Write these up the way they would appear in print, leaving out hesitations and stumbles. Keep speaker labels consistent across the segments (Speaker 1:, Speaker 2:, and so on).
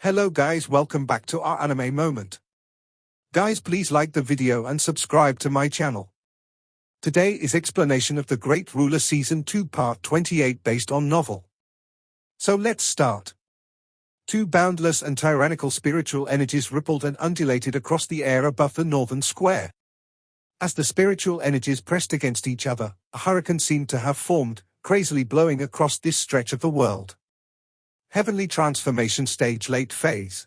Speaker 1: Hello guys, welcome back to our anime moment. Guys, please like the video and subscribe to my channel. Today is explanation of The Great Ruler Season 2 Part 28 based on novel. So let's start. Two boundless and tyrannical spiritual energies rippled and undulated across the air above the northern square. As the spiritual energies pressed against each other, a hurricane seemed to have formed, crazily blowing across this stretch of the world. Heavenly Transformation Stage Late Phase.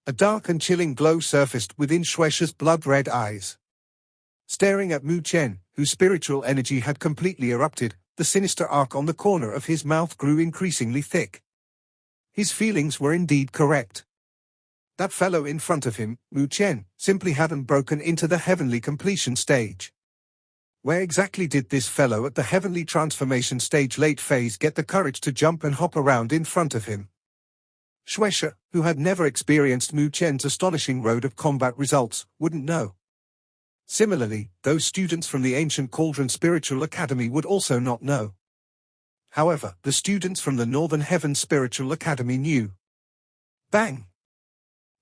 Speaker 1: A dark and chilling glow surfaced within Shueisha's blood-red eyes. Staring at Mu Chen, whose spiritual energy had completely erupted, the sinister arc on the corner of his mouth grew increasingly thick. His feelings were indeed correct. That fellow in front of him, Mu Chen, simply hadn't broken into the heavenly completion stage. Where exactly did this fellow at the Heavenly Transformation Stage Late Phase get the courage to jump and hop around in front of him? Shueisha, who had never experienced Mu Chen's astonishing road of combat results, wouldn't know. Similarly, those students from the Ancient Cauldron Spiritual Academy would also not know. However, the students from the Northern Heaven Spiritual Academy knew. Bang!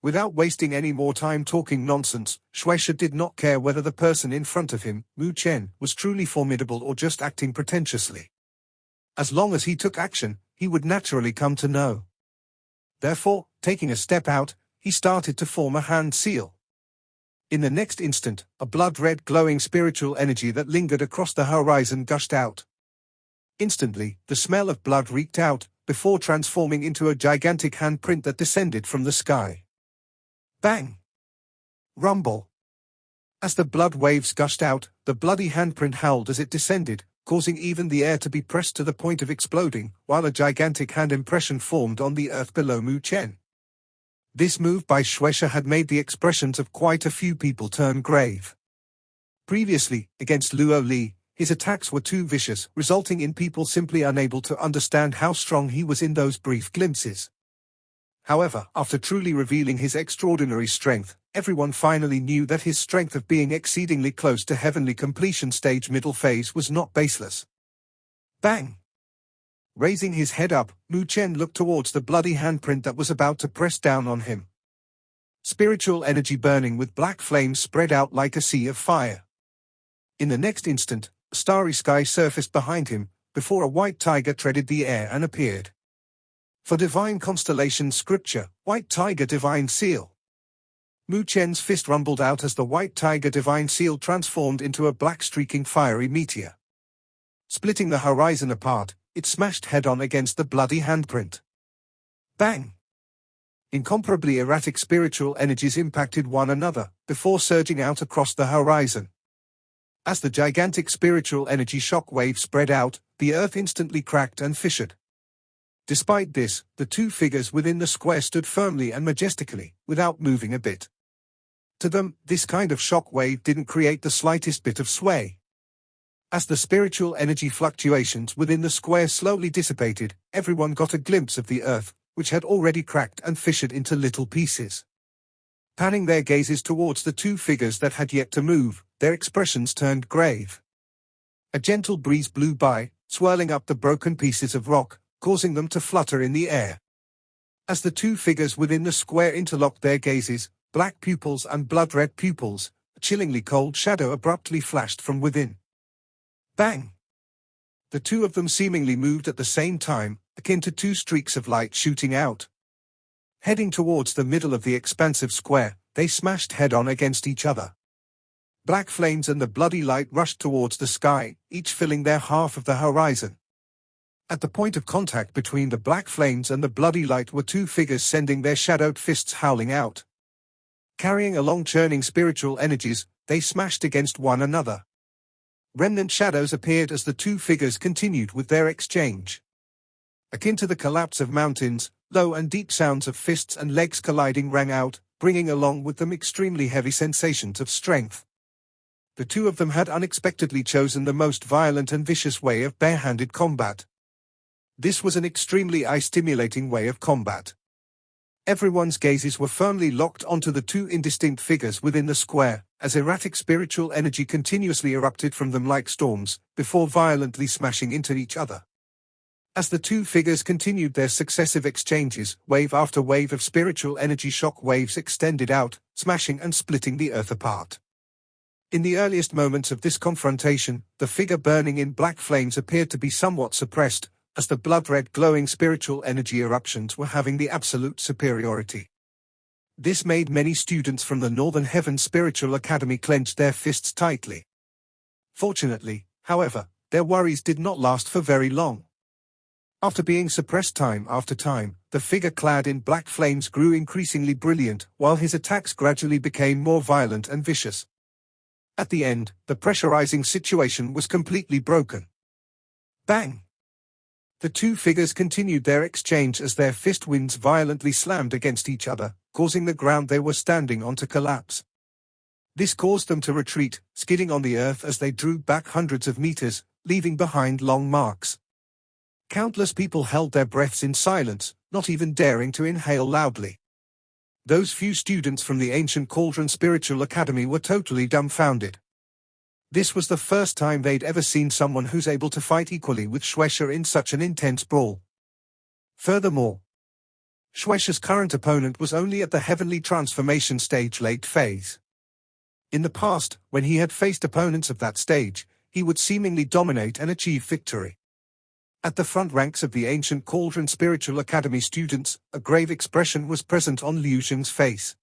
Speaker 1: Without wasting any more time talking nonsense, Shueisha did not care whether the person in front of him, Mu Chen, was truly formidable or just acting pretentiously. As long as he took action, he would naturally come to know. Therefore, taking a step out, he started to form a hand seal. In the next instant, a blood-red glowing spiritual energy that lingered across the horizon gushed out. Instantly, the smell of blood reeked out, before transforming into a gigantic handprint that descended from the sky. Bang! Rumble! As the blood waves gushed out, the bloody handprint howled as it descended, causing even the air to be pressed to the point of exploding, while a gigantic hand impression formed on the earth below Mu Chen. This move by Shueisha had made the expressions of quite a few people turn grave. Previously, against Luo Li, his attacks were too vicious, resulting in people simply unable to understand how strong he was in those brief glimpses. However, after truly revealing his extraordinary strength, everyone finally knew that his strength of being exceedingly close to Heavenly Completion Stage Middle Phase was not baseless. Bang! Raising his head up, Mu Chen looked towards the bloody handprint that was about to press down on him. Spiritual energy burning with black flames spread out like a sea of fire. In the next instant, a starry sky surfaced behind him, before a white tiger treaded the air and appeared. For Divine Constellation Scripture, White Tiger Divine Seal. Mu Chen's fist rumbled out as the White Tiger Divine Seal transformed into a black streaking fiery meteor. Splitting the horizon apart, it smashed head-on against the bloody handprint. Bang! Incomparably erratic spiritual energies impacted one another, before surging out across the horizon. As the gigantic spiritual energy shock wave spread out, the earth instantly cracked and fissured. Despite this, the two figures within the square stood firmly and majestically, without moving a bit. To them, this kind of shock wave didn't create the slightest bit of sway. As the spiritual energy fluctuations within the square slowly dissipated, everyone got a glimpse of the earth, which had already cracked and fissured into little pieces. Panning their gazes towards the two figures that had yet to move, their expressions turned grave. A gentle breeze blew by, swirling up the broken pieces of rock, causing them to flutter in the air. As the two figures within the square interlocked their gazes, black pupils and blood-red pupils, a chillingly cold shadow abruptly flashed from within. Bang! The two of them seemingly moved at the same time, akin to two streaks of light shooting out. Heading towards the middle of the expansive square, they smashed head-on against each other. Black flames and the bloody light rushed towards the sky, each filling their half of the horizon. At the point of contact between the black flames and the bloody light were two figures sending their shadowed fists howling out. Carrying along churning spiritual energies, they smashed against one another. Remnant shadows appeared as the two figures continued with their exchange. Akin to the collapse of mountains, low and deep sounds of fists and legs colliding rang out, bringing along with them extremely heavy sensations of strength. The two of them had unexpectedly chosen the most violent and vicious way of barehanded combat. This was an extremely eye-stimulating way of combat. Everyone's gazes were firmly locked onto the two indistinct figures within the square, as erratic spiritual energy continuously erupted from them like storms, before violently smashing into each other. As the two figures continued their successive exchanges, wave after wave of spiritual energy shock waves extended out, smashing and splitting the earth apart. In the earliest moments of this confrontation, the figure burning in black flames appeared to be somewhat suppressed, as the blood-red glowing spiritual energy eruptions were having the absolute superiority. This made many students from the Northern Heaven Spiritual Academy clench their fists tightly. Fortunately, however, their worries did not last for very long. After being suppressed time after time, the figure clad in black flames grew increasingly brilliant, while his attacks gradually became more violent and vicious. At the end, the pressurizing situation was completely broken. Bang! The two figures continued their exchange as their fist winds violently slammed against each other, causing the ground they were standing on to collapse. This caused them to retreat, skidding on the earth as they drew back hundreds of meters, leaving behind long marks. Countless people held their breaths in silence, not even daring to inhale loudly. Those few students from the ancient Cauldron Spiritual Academy were totally dumbfounded. This was the first time they'd ever seen someone who's able to fight equally with Shueisha in such an intense brawl. Furthermore, Shueisha's current opponent was only at the heavenly transformation stage late phase. In the past, when he had faced opponents of that stage, he would seemingly dominate and achieve victory. At the front ranks of the ancient Cauldron Spiritual Academy students, a grave expression was present on Liu Zheng's face.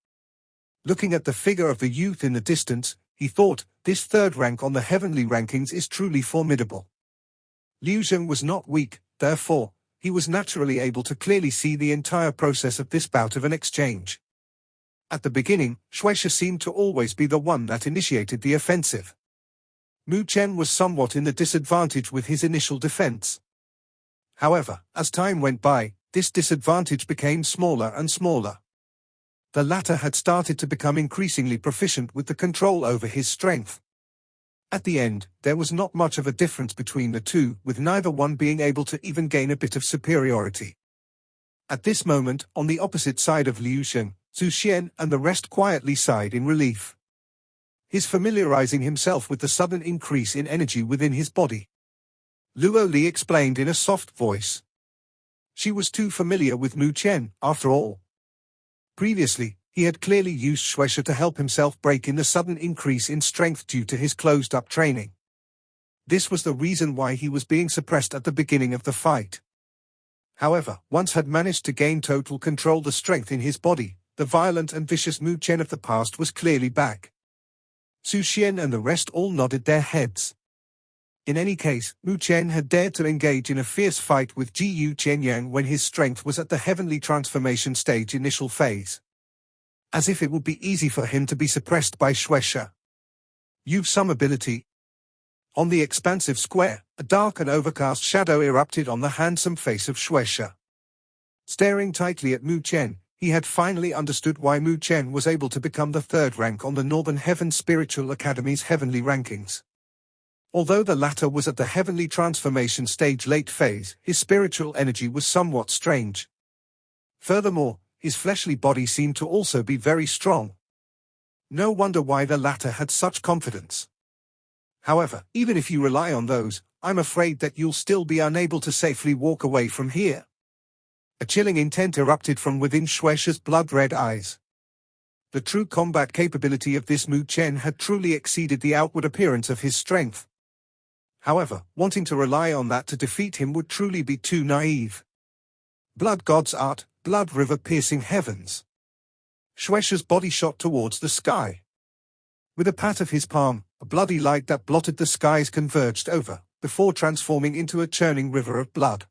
Speaker 1: Looking at the figure of the youth in the distance, he thought, this third rank on the heavenly rankings is truly formidable. Liu Zheng was not weak, therefore, he was naturally able to clearly see the entire process of this bout of an exchange. At the beginning, Shueisha seemed to always be the one that initiated the offensive. Mu Chen was somewhat in the disadvantage with his initial defense. However, as time went by, this disadvantage became smaller and smaller. The latter had started to become increasingly proficient with the control over his strength. At the end, there was not much of a difference between the two, with neither one being able to even gain a bit of superiority. At this moment, on the opposite side of Liu Zheng, Zhu Xian and the rest quietly sighed in relief. His familiarizing himself with the sudden increase in energy within his body. Luo Li explained in a soft voice. She was too familiar with Mu Chen, after all. Previously, he had clearly used Shueisha to help himself break in the sudden increase in strength due to his closed-up training. This was the reason why he was being suppressed at the beginning of the fight. However, once had managed to gain total control the strength in his body, the violent and vicious Mu Chen of the past was clearly back. Zhu Xian and the rest all nodded their heads. In any case, Mu Chen had dared to engage in a fierce fight with Jiyu Chenyang when his strength was at the heavenly transformation stage initial phase. As if it would be easy for him to be suppressed by Shueisha. You've some ability. On the expansive square, a dark and overcast shadow erupted on the handsome face of Shueisha. Staring tightly at Mu Chen, he had finally understood why Mu Chen was able to become the third rank on the Northern Heaven Spiritual Academy's heavenly rankings. Although the latter was at the heavenly transformation stage late phase, his spiritual energy was somewhat strange. Furthermore, his fleshly body seemed to also be very strong. No wonder why the latter had such confidence. However, even if you rely on those, I'm afraid that you'll still be unable to safely walk away from here. A chilling intent erupted from within Shueisha's blood-red eyes. The true combat capability of this Mu Chen had truly exceeded the outward appearance of his strength. However, wanting to rely on that to defeat him would truly be too naive. Blood God's art, blood river piercing heavens. Shueisha's body shot towards the sky. With a pat of his palm, a bloody light that blotted the skies converged over, before transforming into a churning river of blood.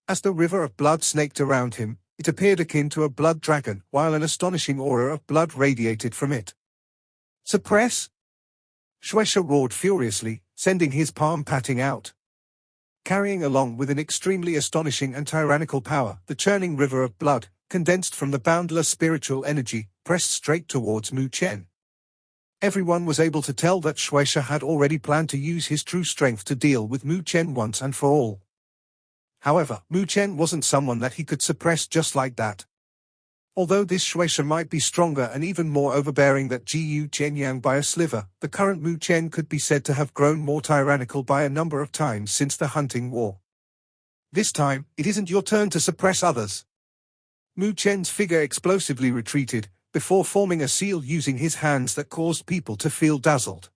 Speaker 1: As the river of blood snaked around him, it appeared akin to a blood dragon, while an astonishing aura of blood radiated from it. Suppress! Shueisha roared furiously, sending his palm patting out. Carrying along with an extremely astonishing and tyrannical power, the churning river of blood, condensed from the boundless spiritual energy, pressed straight towards Mu Chen. Everyone was able to tell that Shueisha had already planned to use his true strength to deal with Mu Chen once and for all. However, Mu Chen wasn't someone that he could suppress just like that. Although this Shueisha might be stronger and even more overbearing than Jiyu Chenyang by a sliver, the current Mu Chen could be said to have grown more tyrannical by a number of times since the hunting war. This time, it isn't your turn to suppress others. Mu Chen's figure explosively retreated, before forming a seal using his hands that caused people to feel dazzled.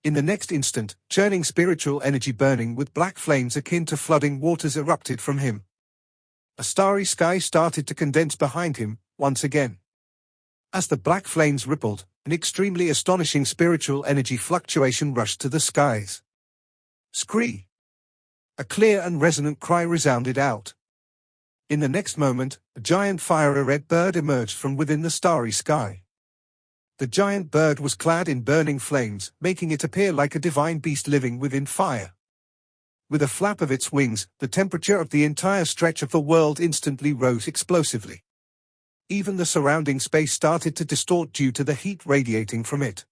Speaker 1: In the next instant, churning spiritual energy burning with black flames akin to flooding waters erupted from him. A starry sky started to condense behind him, once again. As the black flames rippled, an extremely astonishing spiritual energy fluctuation rushed to the skies. Scree! A clear and resonant cry resounded out. In the next moment, a giant fiery red bird emerged from within the starry sky. The giant bird was clad in burning flames, making it appear like a divine beast living within fire. With a flap of its wings, the temperature of the entire stretch of the world instantly rose explosively. Even the surrounding space started to distort due to the heat radiating from it.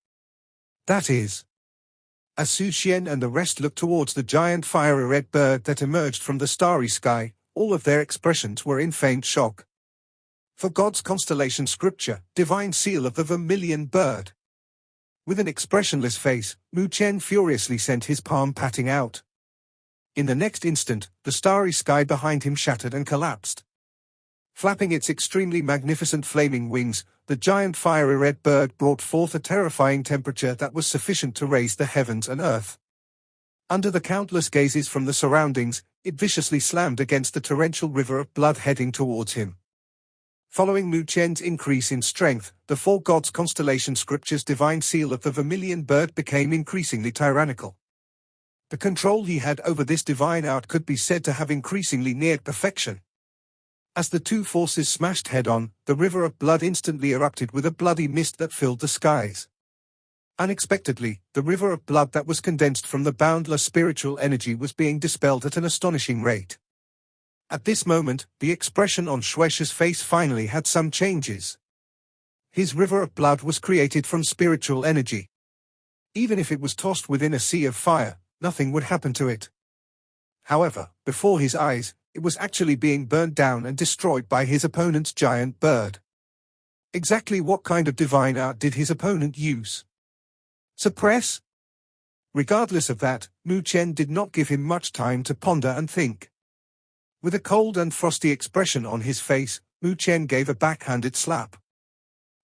Speaker 1: That is. As Su Xian and the rest looked towards the giant fiery red bird that emerged from the starry sky, all of their expressions were in faint shock. For God's constellation scripture, divine seal of the vermilion bird. With an expressionless face, Mu Chen furiously sent his palm patting out. In the next instant, the starry sky behind him shattered and collapsed. Flapping its extremely magnificent flaming wings, the giant fiery red bird brought forth a terrifying temperature that was sufficient to raise the heavens and earth. Under the countless gazes from the surroundings, it viciously slammed against the torrential river of blood heading towards him. Following Mu Chen's increase in strength, the four gods' constellation scripture's divine seal of the vermilion bird became increasingly tyrannical. The control he had over this divine art could be said to have increasingly neared perfection. As the two forces smashed head-on, the river of blood instantly erupted with a bloody mist that filled the skies. Unexpectedly, the river of blood that was condensed from the boundless spiritual energy was being dispelled at an astonishing rate. At this moment, the expression on Shueisha's face finally had some changes. His river of blood was created from spiritual energy. Even if it was tossed within a sea of fire, nothing would happen to it. However, before his eyes, it was actually being burned down and destroyed by his opponent's giant bird. Exactly what kind of divine art did his opponent use? Suppress? Regardless of that, Mu Chen did not give him much time to ponder and think. With a cold and frosty expression on his face, Mu Chen gave a backhanded slap.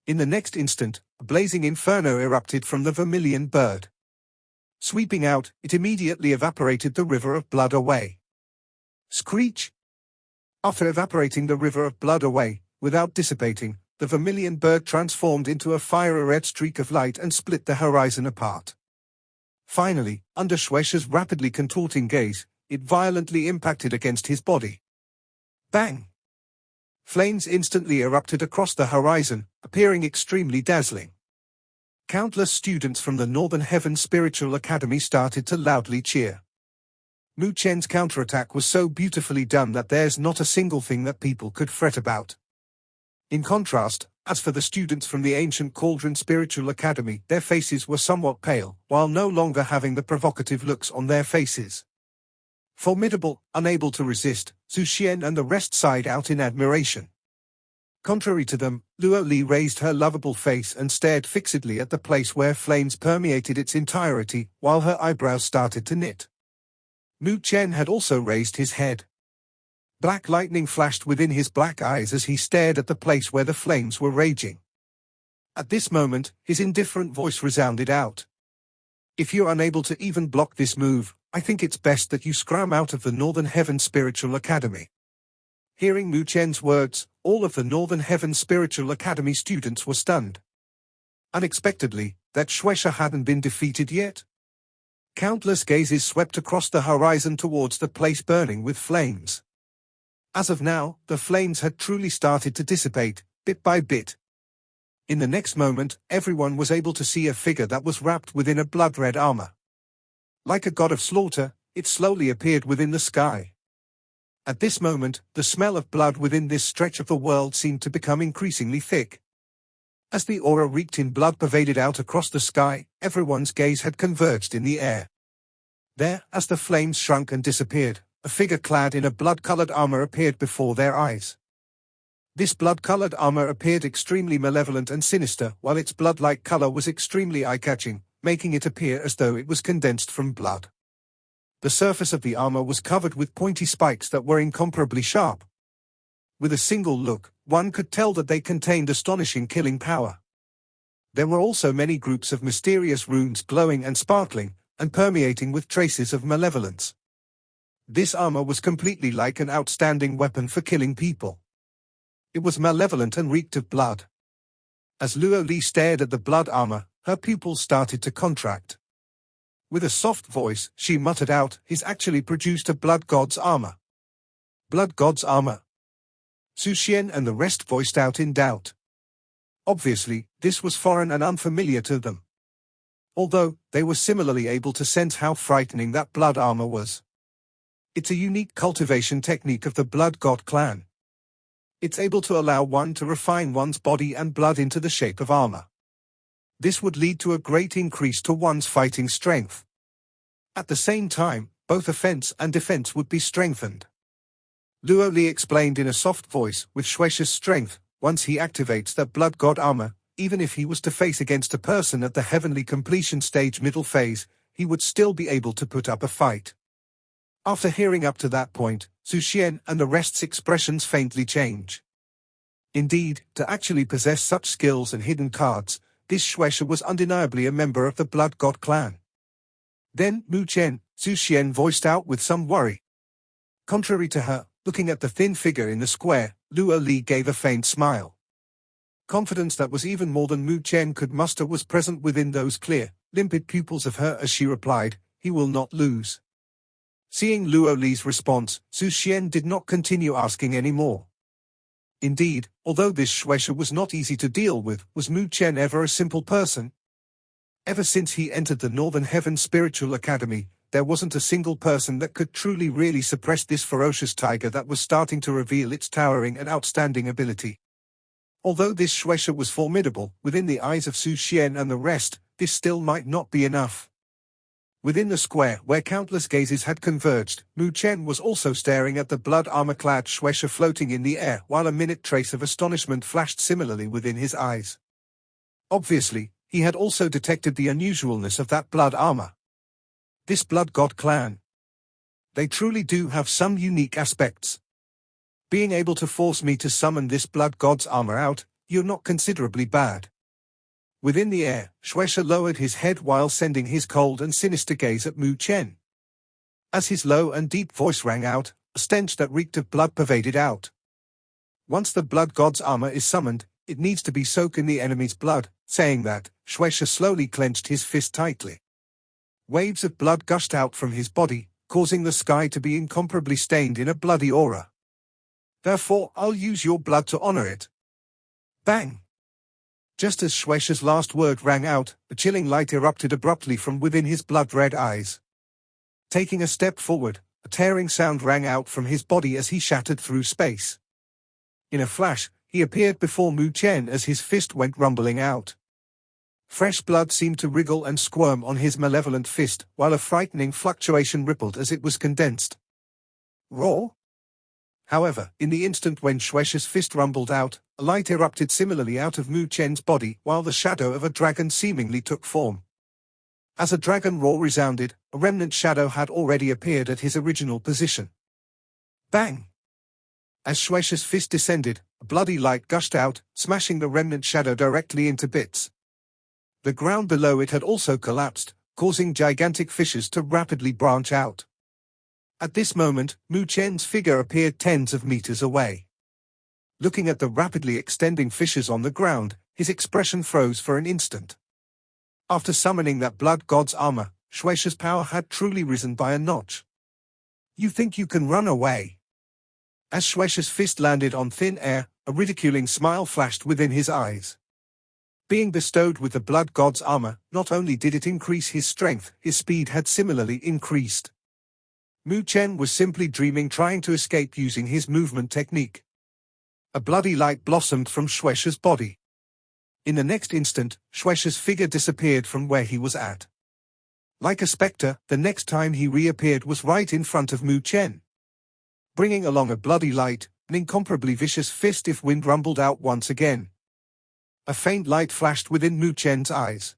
Speaker 1: In the next instant, a blazing inferno erupted from the vermilion bird. Sweeping out, it immediately evaporated the river of blood away. Screech! After evaporating the river of blood away, without dissipating, the vermilion bird transformed into a fiery red streak of light and split the horizon apart. Finally, under Shueisha's rapidly contorting gaze, it violently impacted against his body. Bang! Flames instantly erupted across the horizon, appearing extremely dazzling. Countless students from the Northern Heaven Spiritual Academy started to loudly cheer. Mu Chen's counterattack was so beautifully done that there's not a single thing that people could fret about. In contrast, as for the students from the ancient Cauldron Spiritual Academy, their faces were somewhat pale, while no longer having the provocative looks on their faces. Formidable, unable to resist, Su Xian and the rest sighed out in admiration. Contrary to them, Luo Li raised her lovable face and stared fixedly at the place where flames permeated its entirety, while her eyebrows started to knit. Mu Chen had also raised his head. Black lightning flashed within his black eyes as he stared at the place where the flames were raging. At this moment, his indifferent voice resounded out. If you're unable to even block this move, I think it's best that you scram out of the Northern Heaven Spiritual Academy. Hearing Mu Chen's words, all of the Northern Heaven Spiritual Academy students were stunned. Unexpectedly, that Shueisha hadn't been defeated yet. Countless gazes swept across the horizon towards the place burning with flames. As of now, the flames had truly started to dissipate, bit by bit. In the next moment, everyone was able to see a figure that was wrapped within a blood-red armor. Like a god of slaughter, it slowly appeared within the sky. At this moment, the smell of blood within this stretch of the world seemed to become increasingly thick. As the aura reeked in blood pervaded out across the sky, everyone's gaze had converged in the air. There, as the flames shrunk and disappeared, a figure clad in a blood-colored armor appeared before their eyes. This blood-colored armor appeared extremely malevolent and sinister, while its blood-like color was extremely eye-catching, making it appear as though it was condensed from blood. The surface of the armor was covered with pointy spikes that were incomparably sharp. With a single look, one could tell that they contained astonishing killing power. There were also many groups of mysterious runes glowing and sparkling, and permeating with traces of malevolence. This armor was completely like an outstanding weapon for killing people. It was malevolent and reeked of blood. As Luo Li stared at the blood armor, her pupils started to contract. With a soft voice, she muttered out, "He's actually produced a blood god's armor." Blood god's armor? Su Xian and the rest voiced out in doubt. Obviously, this was foreign and unfamiliar to them. Although, they were similarly able to sense how frightening that blood armor was. It's a unique cultivation technique of the blood god clan. It's able to allow one to refine one's body and blood into the shape of armor. This would lead to a great increase to one's fighting strength. At the same time, both offense and defense would be strengthened. Luo Li explained in a soft voice, with Shueisha's strength, once he activates that blood god armor, even if he was to face against a person at the heavenly completion stage middle phase, he would still be able to put up a fight. After hearing up to that point, Su Xian and the rest's expressions faintly change. Indeed, to actually possess such skills and hidden cards, this Shueisha was undeniably a member of the Blood God clan. Then, Mu Chen, Su Xian voiced out with some worry. Contrary to her, looking at the thin figure in the square, Luo Li gave a faint smile. Confidence that was even more than Mu Chen could muster was present within those clear, limpid pupils of her as she replied, "He will not lose." Seeing Luo Li's response, Su Xian did not continue asking any more. Indeed, although this Shueisha was not easy to deal with, was Mu Chen ever a simple person? Ever since he entered the Northern Heaven Spiritual Academy, there wasn't a single person that could truly really suppress this ferocious tiger that was starting to reveal its towering and outstanding ability. Although this Shueisha was formidable, within the eyes of Su Xian and the rest, this still might not be enough. Within the square, where countless gazes had converged, Mu Chen was also staring at the blood armor-clad Shueisha floating in the air, while a minute trace of astonishment flashed similarly within his eyes. Obviously, he had also detected the unusualness of that blood armor. This blood god clan. They truly do have some unique aspects. Being able to force me to summon this blood god's armor out, you're not considerably bad. Within the air, Shueisha lowered his head while sending his cold and sinister gaze at Mu Chen. As his low and deep voice rang out, a stench that reeked of blood pervaded out. Once the blood god's armor is summoned, it needs to be soaked in the enemy's blood. Saying that, Shueisha slowly clenched his fist tightly. Waves of blood gushed out from his body, causing the sky to be incomparably stained in a bloody aura. Therefore, I'll use your blood to honor it. Bang! Just as Shueisha's last word rang out, a chilling light erupted abruptly from within his blood-red eyes. Taking a step forward, a tearing sound rang out from his body as he shattered through space. In a flash, he appeared before Mu Chen as his fist went rumbling out. Fresh blood seemed to wriggle and squirm on his malevolent fist, while a frightening fluctuation rippled as it was condensed. Roar! However, in the instant when Shueisha's fist rumbled out, a light erupted similarly out of Mu Chen's body, while the shadow of a dragon seemingly took form. As a dragon roar resounded, a remnant shadow had already appeared at his original position. Bang! As Shueisha's fist descended, a bloody light gushed out, smashing the remnant shadow directly into bits. The ground below it had also collapsed, causing gigantic fissures to rapidly branch out. At this moment, Mu Chen's figure appeared tens of meters away. Looking at the rapidly extending fissures on the ground, his expression froze for an instant. After summoning that blood god's armor, Shueisha's power had truly risen by a notch. You think you can run away? As Shueisha's fist landed on thin air, a ridiculing smile flashed within his eyes. Being bestowed with the blood god's armor, not only did it increase his strength, his speed had similarly increased. Mu Chen was simply dreaming, trying to escape using his movement technique. A bloody light blossomed from Shueisha's body. In the next instant, Shueisha's figure disappeared from where he was at. Like a spectre, the next time he reappeared was right in front of Mu Chen. Bringing along a bloody light, an incomparably vicious fist if wind rumbled out once again. A faint light flashed within Mu Chen's eyes.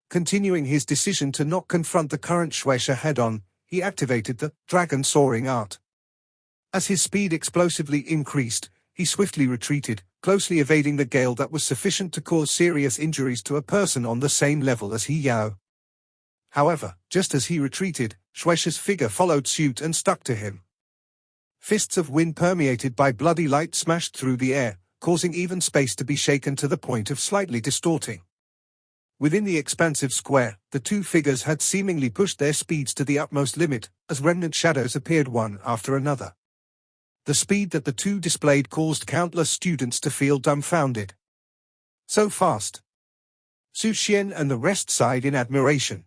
Speaker 1: Continuing his decision to not confront the current Shueisha head-on, he activated the dragon soaring art. As his speed explosively increased, he swiftly retreated, closely evading the gale that was sufficient to cause serious injuries to a person on the same level as he Yao. However, just as he retreated, Shueisha's figure followed suit and stuck to him. Fists of wind permeated by bloody light smashed through the air, causing even space to be shaken to the point of slightly distorting. Within the expansive square, the two figures had seemingly pushed their speeds to the utmost limit, as remnant shadows appeared one after another. The speed that the two displayed caused countless students to feel dumbfounded. So fast. Su Xian and the rest sighed in admiration.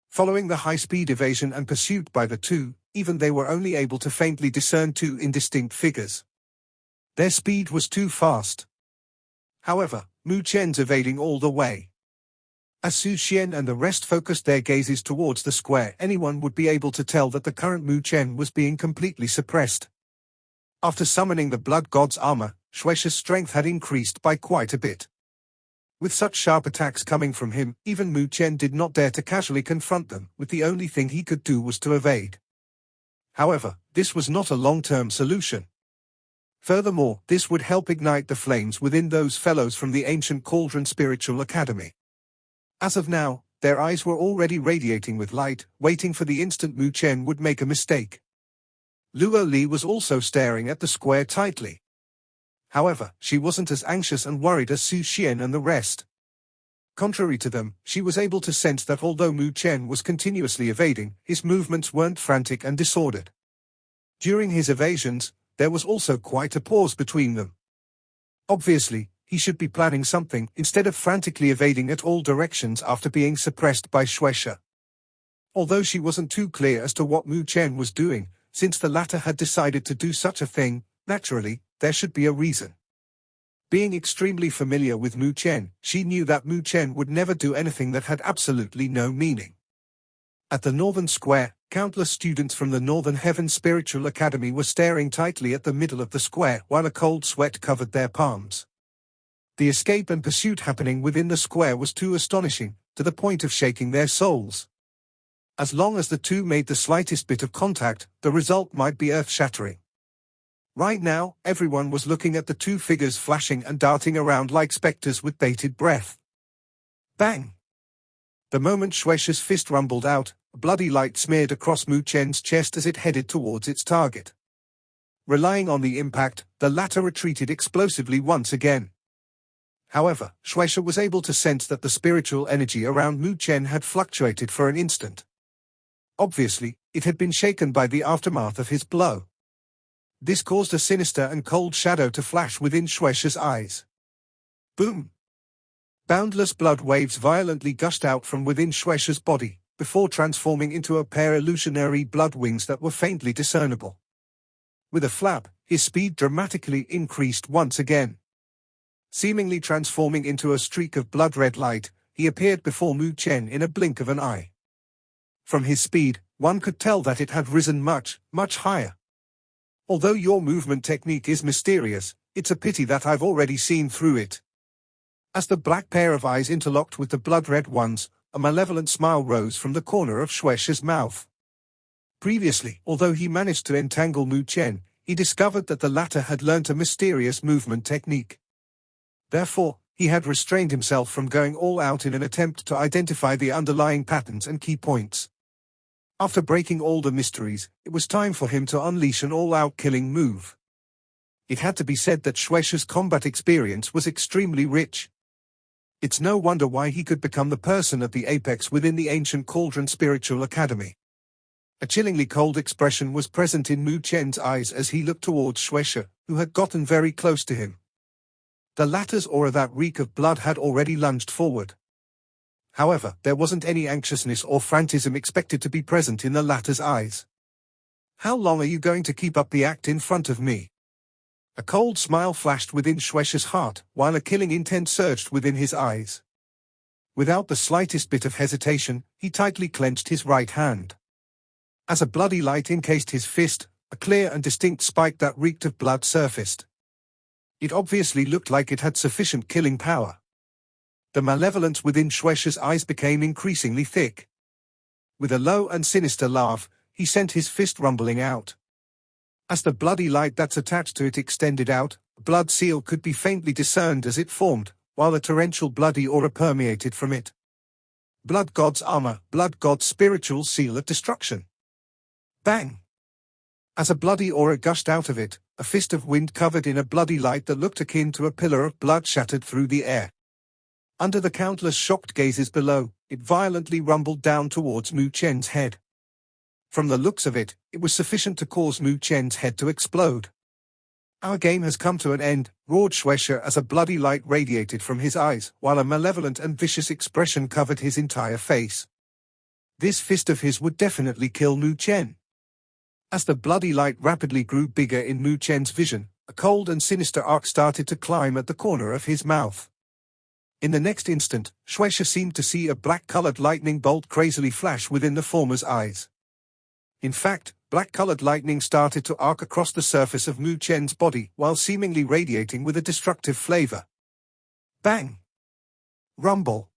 Speaker 1: Following the high-speed evasion and pursuit by the two, even they were only able to faintly discern two indistinct figures. Their speed was too fast. However, Mu Chen's evading all the way. As Su Xian and the rest focused their gazes towards the square, anyone would be able to tell that the current Mu Chen was being completely suppressed. After summoning the Blood God's armor, Shueisha's strength had increased by quite a bit. With such sharp attacks coming from him, even Mu Chen did not dare to casually confront them, with the only thing he could do was to evade. However, this was not a long-term solution. Furthermore, this would help ignite the flames within those fellows from the ancient Cauldron Spiritual Academy. As of now, their eyes were already radiating with light, waiting for the instant Mu Chen would make a mistake. Luo Li was also staring at the square tightly. However, she wasn't as anxious and worried as Su Xian and the rest. Contrary to them, she was able to sense that although Mu Chen was continuously evading, his movements weren't frantic and disordered. During his evasions, there was also quite a pause between them. Obviously, he should be planning something instead of frantically evading at all directions after being suppressed by Shueisha. Although she wasn't too clear as to what Mu Chen was doing, since the latter had decided to do such a thing, naturally, there should be a reason. Being extremely familiar with Mu Chen, she knew that Mu Chen would never do anything that had absolutely no meaning. At the northern square, countless students from the Northern Heaven Spiritual Academy were staring tightly at the middle of the square while a cold sweat covered their palms. The escape and pursuit happening within the square was too astonishing, to the point of shaking their souls. As long as the two made the slightest bit of contact, the result might be earth-shattering. Right now, everyone was looking at the two figures flashing and darting around like specters with bated breath. Bang! The moment Shueisha's fist rumbled out, a bloody light smeared across Mu Chen's chest as it headed towards its target. Relying on the impact, the latter retreated explosively once again. However, Shueisha was able to sense that the spiritual energy around Mu Chen had fluctuated for an instant. Obviously, it had been shaken by the aftermath of his blow. This caused a sinister and cold shadow to flash within Shueisha's eyes. Boom! Boundless blood waves violently gushed out from within Shueisha's body, before transforming into a pair of illusionary blood wings that were faintly discernible. With a flap, his speed dramatically increased once again. Seemingly transforming into a streak of blood-red light, he appeared before Mu Chen in a blink of an eye. From his speed, one could tell that it had risen much, much higher. Although your movement technique is mysterious, it's a pity that I've already seen through it. As the black pair of eyes interlocked with the blood-red ones, a malevolent smile rose from the corner of Shueisha's mouth. Previously, although he managed to entangle Mu Chen, he discovered that the latter had learnt a mysterious movement technique. Therefore, he had restrained himself from going all out in an attempt to identify the underlying patterns and key points. After breaking all the mysteries, it was time for him to unleash an all-out killing move. It had to be said that Shueisha's combat experience was extremely rich. It's no wonder why he could become the person at the apex within the ancient Cauldron Spiritual Academy. A chillingly cold expression was present in Mu Chen's eyes as he looked towards Shueisha, who had gotten very close to him. The latter's aura that reek of blood had already lunged forward. However, there wasn't any anxiousness or franticism expected to be present in the latter's eyes. How long are you going to keep up the act in front of me? A cold smile flashed within Shueisha's heart, while a killing intent surged within his eyes. Without the slightest bit of hesitation, he tightly clenched his right hand. As a bloody light encased his fist, a clear and distinct spike that reeked of blood surfaced. It obviously looked like it had sufficient killing power. The malevolence within Shueisha's eyes became increasingly thick. With a low and sinister laugh, he sent his fist rumbling out. As the bloody light that's attached to it extended out, a blood seal could be faintly discerned as it formed, while a torrential bloody aura permeated from it. Blood God's armor, Blood God's spiritual seal of destruction. Bang! As a bloody aura gushed out of it, a fist of wind covered in a bloody light that looked akin to a pillar of blood shattered through the air. Under the countless shocked gazes below, it violently rumbled down towards Mu Chen's head. From the looks of it, it was sufficient to cause Mu Chen's head to explode. Our game has come to an end, roared Shueisha as a bloody light radiated from his eyes, while a malevolent and vicious expression covered his entire face. This fist of his would definitely kill Mu Chen. As the bloody light rapidly grew bigger in Mu Chen's vision, a cold and sinister arc started to climb at the corner of his mouth. In the next instant, Shueisha seemed to see a black-colored lightning bolt crazily flash within the former's eyes. In fact, black-colored lightning started to arc across the surface of Mu Chen's body while seemingly radiating with a destructive flavor. Bang! Rumble!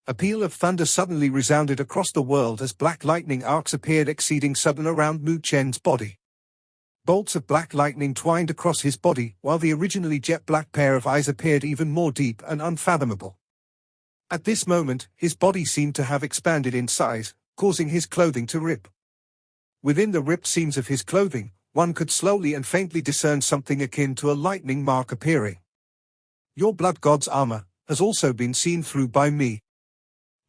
Speaker 1: A peal of thunder suddenly resounded across the world as black lightning arcs appeared exceeding sudden around Mu Chen's body. Bolts of black lightning twined across his body, while the originally jet-black pair of eyes appeared even more deep and unfathomable. At this moment, his body seemed to have expanded in size, causing his clothing to rip. Within the ripped seams of his clothing, one could slowly and faintly discern something akin to a lightning mark appearing. Your blood god's armor has also been seen through by me.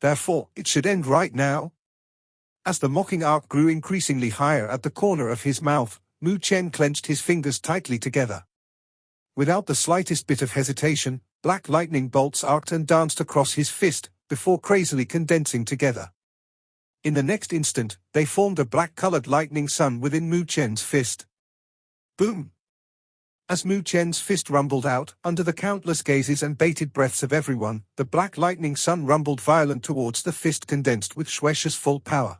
Speaker 1: Therefore, it should end right now. As the mocking arc grew increasingly higher at the corner of his mouth, Mu Chen clenched his fingers tightly together. Without the slightest bit of hesitation, black lightning bolts arced and danced across his fist, before crazily condensing together. In the next instant, they formed a black-colored lightning sun within Mu Chen's fist. Boom! As Mu Chen's fist rumbled out, under the countless gazes and bated breaths of everyone, the black lightning sun rumbled violent towards the fist condensed with Shueisha's full power.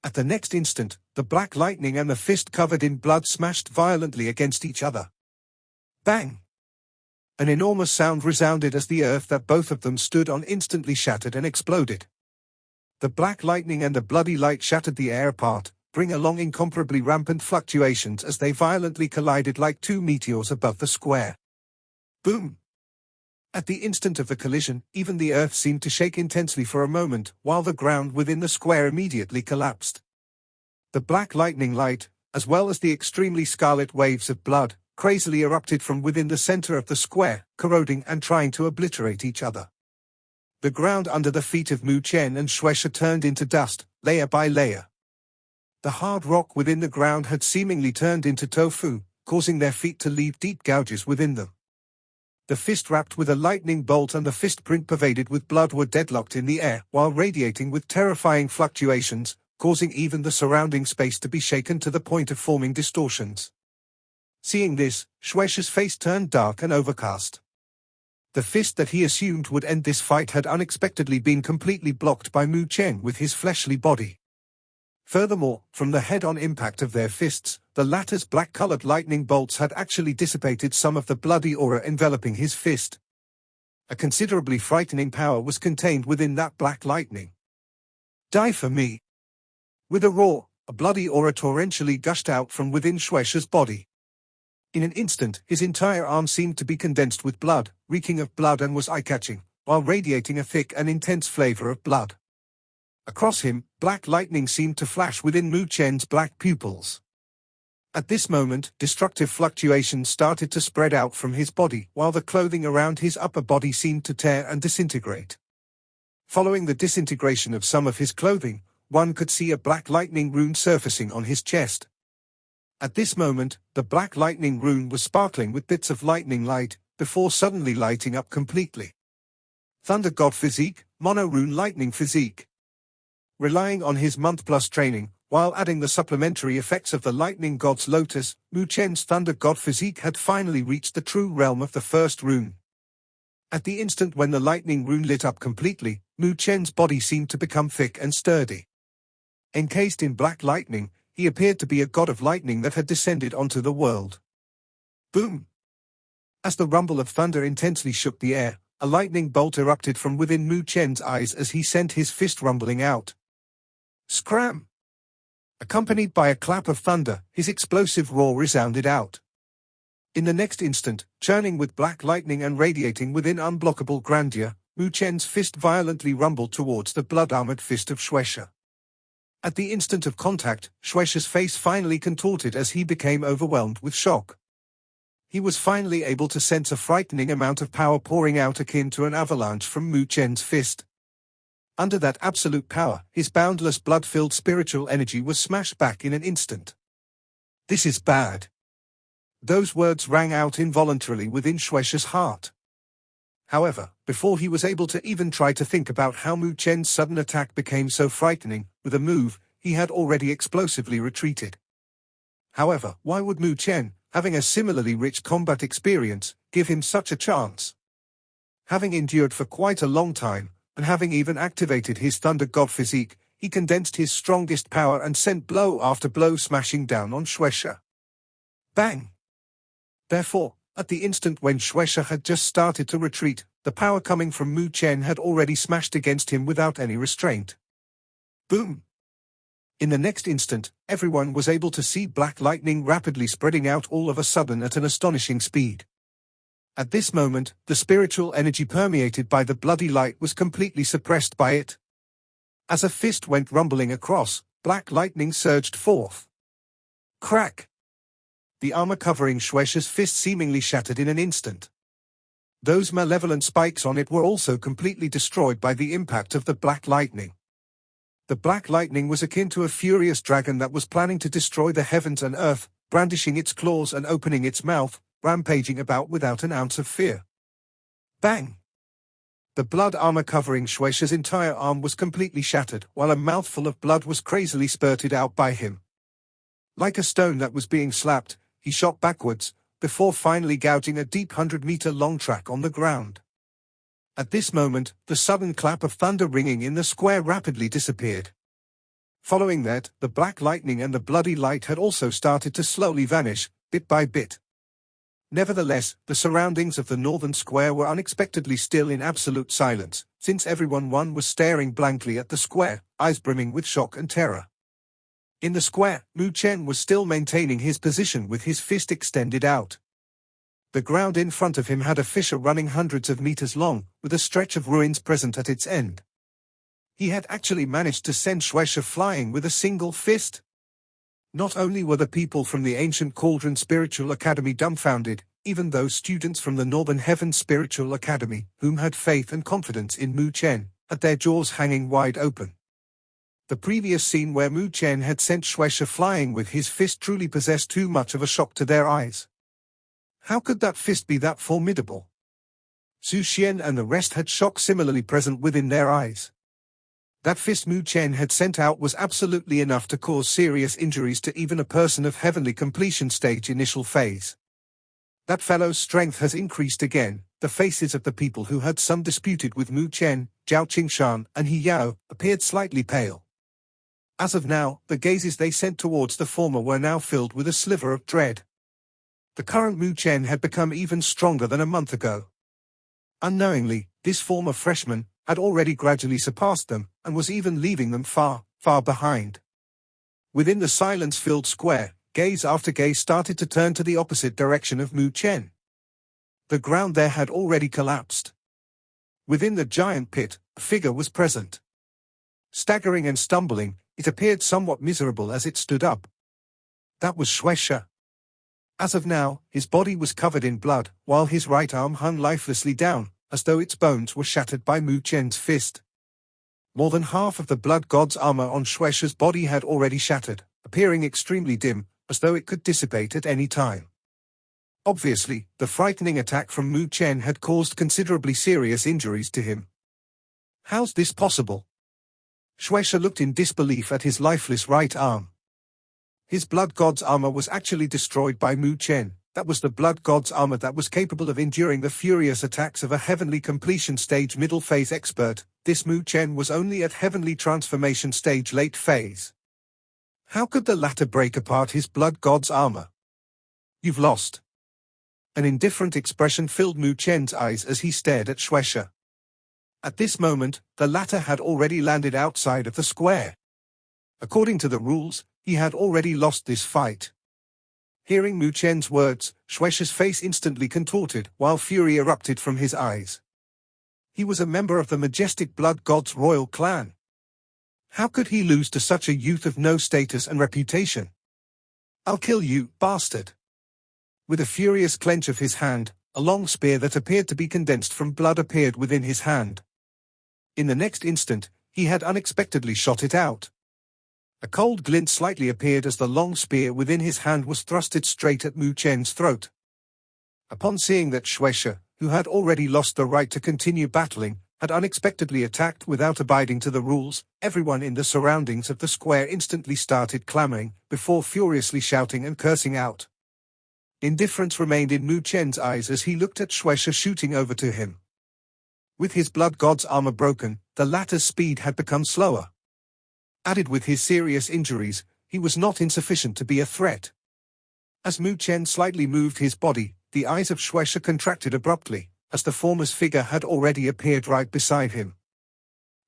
Speaker 1: At the next instant, the black lightning and the fist covered in blood smashed violently against each other. Bang! An enormous sound resounded as the earth that both of them stood on instantly shattered and exploded. The black lightning and the bloody light shattered the air apart, bringing along incomparably rampant fluctuations as they violently collided like two meteors above the square. Boom! At the instant of the collision, even the earth seemed to shake intensely for a moment, while the ground within the square immediately collapsed. The black lightning light, as well as the extremely scarlet waves of blood, crazily erupted from within the center of the square, corroding and trying to obliterate each other. The ground under the feet of Mu Chen and Shueisha turned into dust, layer by layer. The hard rock within the ground had seemingly turned into tofu, causing their feet to leave deep gouges within them. The fist wrapped with a lightning bolt and the fist print pervaded with blood were deadlocked in the air, while radiating with terrifying fluctuations, causing even the surrounding space to be shaken to the point of forming distortions. Seeing this, Shueisha's face turned dark and overcast. The fist that he assumed would end this fight had unexpectedly been completely blocked by Mu Chen with his fleshly body. Furthermore, from the head-on impact of their fists, the latter's black-colored lightning bolts had actually dissipated some of the bloody aura enveloping his fist. A considerably frightening power was contained within that black lightning. Die for me! With a roar, a bloody aura torrentially gushed out from within Shueisha's body. In an instant, his entire arm seemed to be condensed with blood, reeking of blood and was eye-catching, while radiating a thick and intense flavor of blood. Across him, black lightning seemed to flash within Mu Chen's black pupils. At this moment, destructive fluctuations started to spread out from his body, while the clothing around his upper body seemed to tear and disintegrate. Following the disintegration of some of his clothing, one could see a black lightning rune surfacing on his chest. At this moment, the black lightning rune was sparkling with bits of lightning light, before suddenly lighting up completely. Thunder God Physique, Mono Rune Lightning Physique. Relying on his month-plus training, while adding the supplementary effects of the Lightning God's Lotus, Mu Chen's Thunder God Physique had finally reached the true realm of the first rune. At the instant when the lightning rune lit up completely, Mu Chen's body seemed to become thick and sturdy. Encased in black lightning, he appeared to be a god of lightning that had descended onto the world. Boom! As the rumble of thunder intensely shook the air, a lightning bolt erupted from within Mu Chen's eyes as he sent his fist rumbling out. Scram! Accompanied by a clap of thunder, his explosive roar resounded out. In the next instant, churning with black lightning and radiating within unblockable grandeur, Mu Chen's fist violently rumbled towards the blood-armored fist of Shueisha. At the instant of contact, Shueisha's face finally contorted as he became overwhelmed with shock. He was finally able to sense a frightening amount of power pouring out akin to an avalanche from Mu Chen's fist. Under that absolute power, his boundless blood-filled spiritual energy was smashed back in an instant. "This is bad." Those words rang out involuntarily within Shueisha's heart. However, before he was able to even try to think about how Mu Chen's sudden attack became so frightening, with a move, he had already explosively retreated. However, why would Mu Chen, having a similarly rich combat experience, give him such a chance? Having endured for quite a long time, and having even activated his Thunder God physique, he condensed his strongest power and sent blow after blow smashing down on Shueisha. Bang! Therefore, at the instant when Shueisha had just started to retreat, the power coming from Mu Chen had already smashed against him without any restraint. Boom! In the next instant, everyone was able to see black lightning rapidly spreading out all of a sudden at an astonishing speed. At this moment, the spiritual energy permeated by the bloody light was completely suppressed by it. As a fist went rumbling across, black lightning surged forth. Crack! The armor covering Shueisha's fist seemingly shattered in an instant. Those malevolent spikes on it were also completely destroyed by the impact of the black lightning. The black lightning was akin to a furious dragon that was planning to destroy the heavens and earth, brandishing its claws and opening its mouth, rampaging about without an ounce of fear. Bang! The blood armor covering Shueisha's entire arm was completely shattered, while a mouthful of blood was crazily spurted out by him. Like a stone that was being slapped, he shot backwards, before finally gouging a deep 100-meter-long track on the ground. At this moment, the sudden clap of thunder ringing in the square rapidly disappeared. Following that, the black lightning and the bloody light had also started to slowly vanish, bit by bit. Nevertheless, the surroundings of the northern square were unexpectedly still in absolute silence, since everyone was staring blankly at the square, eyes brimming with shock and terror. In the square, Mu Chen was still maintaining his position with his fist extended out. The ground in front of him had a fissure running hundreds of meters long, with a stretch of ruins present at its end. He had actually managed to send Shueisha flying with a single fist. Not only were the people from the ancient Cauldron Spiritual Academy dumbfounded, even those students from the Northern Heaven Spiritual Academy, whom had faith and confidence in Mu Chen, had their jaws hanging wide open. The previous scene where Mu Chen had sent Shueisha flying with his fist truly possessed too much of a shock to their eyes. How could that fist be that formidable? Xu Xian and the rest had shock similarly present within their eyes. That fist Mu Chen had sent out was absolutely enough to cause serious injuries to even a person of heavenly completion stage initial phase. That fellow's strength has increased again. The faces of the people who had some disputed with Mu Chen, Zhao Qingshan, and He Yao, appeared slightly pale. As of now, the gazes they sent towards the former were now filled with a sliver of dread. The current Mu Chen had become even stronger than a month ago. Unknowingly, this former freshman had already gradually surpassed them, and was even leaving them far, far behind. Within the silence-filled square, gaze after gaze started to turn to the opposite direction of Mu Chen. The ground there had already collapsed. Within the giant pit, a figure was present. Staggering and stumbling, it appeared somewhat miserable as it stood up. That was Shueisha. As of now, his body was covered in blood, while his right arm hung lifelessly down, as though its bones were shattered by Mu Chen's fist. More than half of the blood god's armor on Shueisha's body had already shattered, appearing extremely dim, as though it could dissipate at any time. Obviously, the frightening attack from Mu Chen had caused considerably serious injuries to him. How's this possible? Shueisha looked in disbelief at his lifeless right arm. His blood god's armor was actually destroyed by Mu Chen. That was the blood god's armor that was capable of enduring the furious attacks of a heavenly completion stage middle phase expert. This Mu Chen was only at heavenly transformation stage late phase. How could the latter break apart his blood god's armor? You've lost. An indifferent expression filled Mu Chen's eyes as he stared at Shueisha. At this moment, the latter had already landed outside of the square. According to the rules, He had already lost this fight. Hearing Mu Chen's words, Shueisha's face instantly contorted, while fury erupted from his eyes. He was a member of the majestic Blood God's royal clan. How could he lose to such a youth of no status and reputation? "I'll kill you, bastard." With a furious clench of his hand, a long spear that appeared to be condensed from blood appeared within his hand. In the next instant, he had unexpectedly shot it out. A cold glint slightly appeared as the long spear within his hand was thrusted straight at Mu Chen's throat. Upon seeing that Shueisha, who had already lost the right to continue battling, had unexpectedly attacked without abiding to the rules, everyone in the surroundings of the square instantly started clamoring, before furiously shouting and cursing out. Indifference remained in Mu Chen's eyes as he looked at Shueisha shooting over to him. With his Blood God's armor broken, the latter's speed had become slower. Added with his serious injuries, he was not insufficient to be a threat. As Mu Chen slightly moved his body, the eyes of Shueisha contracted abruptly, as the former's figure had already appeared right beside him.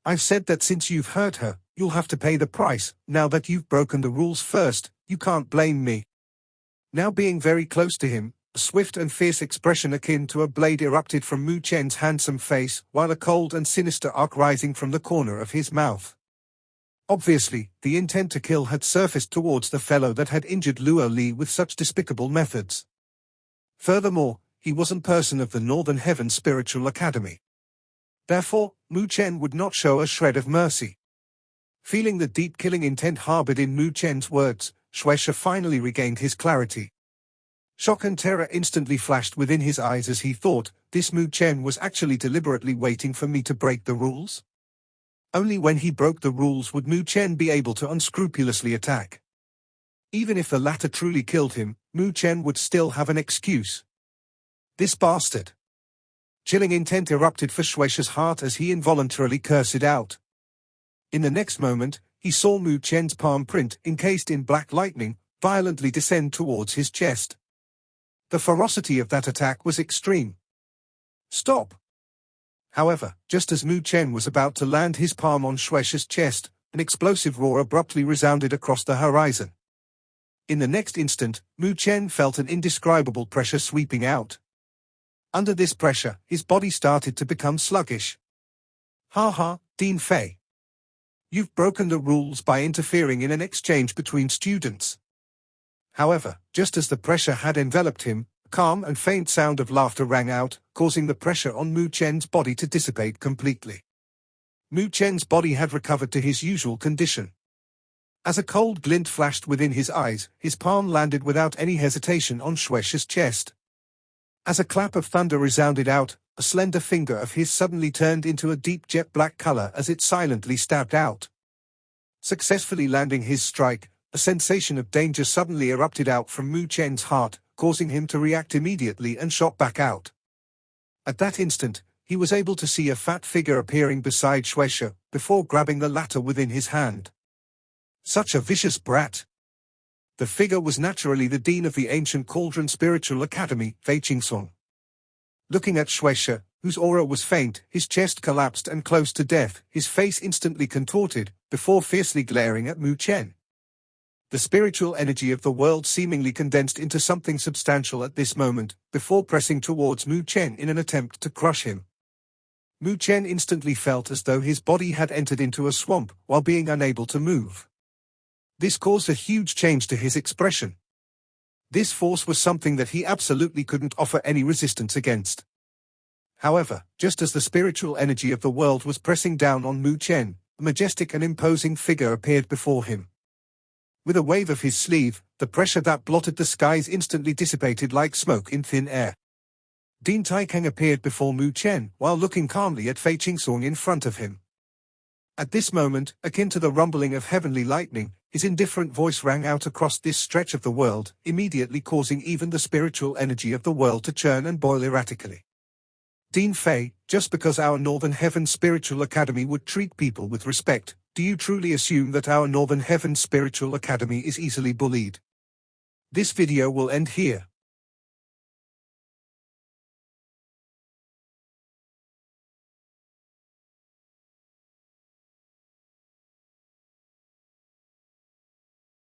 Speaker 1: "I've said that since you've hurt her, you'll have to pay the price. Now that you've broken the rules first, you can't blame me." Now being very close to him, a swift and fierce expression akin to a blade erupted from Mu Chen's handsome face, while a cold and sinister arc rising from the corner of his mouth. Obviously, the intent to kill had surfaced towards the fellow that had injured Luo Li with such despicable methods. Furthermore, he was a person of the Northern Heaven Spiritual Academy. Therefore, Mu Chen would not show a shred of mercy. Feeling the deep killing intent harbored in Mu Chen's words, Shueisha finally regained his clarity. Shock and terror instantly flashed within his eyes as he thought, this Mu Chen was actually deliberately waiting for me to break the rules? Only when he broke the rules would Mu Chen be able to unscrupulously attack. Even if the latter truly killed him, Mu Chen would still have an excuse. This bastard! Chilling intent erupted for Shueisha's heart as he involuntarily cursed it out. In the next moment, he saw Mu Chen's palm print, encased in black lightning, violently descend towards his chest. The ferocity of that attack was extreme. "Stop!" However, just as Mu Chen was about to land his palm on Shueisha's chest, an explosive roar abruptly resounded across the horizon. In the next instant, Mu Chen felt an indescribable pressure sweeping out. Under this pressure, his body started to become sluggish. "Ha ha, Dean Fei. You've broken the rules by interfering in an exchange between students." However, just as the pressure had enveloped him, a calm and faint sound of laughter rang out, causing the pressure on Mu Chen's body to dissipate completely. Mu Chen's body had recovered to his usual condition. As a cold glint flashed within his eyes, his palm landed without any hesitation on Shueisha's chest. As a clap of thunder resounded out, a slender finger of his suddenly turned into a deep jet black color as it silently stabbed out. Successfully landing his strike, a sensation of danger suddenly erupted out from Mu Chen's heart, causing him to react immediately and shot back out. At that instant, he was able to see a fat figure appearing beside Shueisha, before grabbing the latter within his hand. Such a vicious brat! The figure was naturally the dean of the ancient Cauldron Spiritual Academy, Fei Qingsong. Looking at Shueisha, whose aura was faint, his chest collapsed and close to death, his face instantly contorted, before fiercely glaring at Mu Chen. The spiritual energy of the world seemingly condensed into something substantial at this moment, before pressing towards Mu Chen in an attempt to crush him. Mu Chen instantly felt as though his body had entered into a swamp, while being unable to move. This caused a huge change to his expression. This force was something that he absolutely couldn't offer any resistance against. However, just as the spiritual energy of the world was pressing down on Mu Chen, a majestic and imposing figure appeared before him. With a wave of his sleeve, the pressure that blotted the skies instantly dissipated like smoke in thin air. Dean Taikang appeared before Mu Chen, while looking calmly at Fei Qingsong in front of him. At this moment, akin to the rumbling of heavenly lightning, his indifferent voice rang out across this stretch of the world, immediately causing even the spiritual energy of the world to churn and boil erratically. "Dean Fei, just because our Northern Heaven Spiritual Academy would treat people with respect, do you truly assume that our Northern Heaven Spiritual Academy is easily bullied?" This video will end here.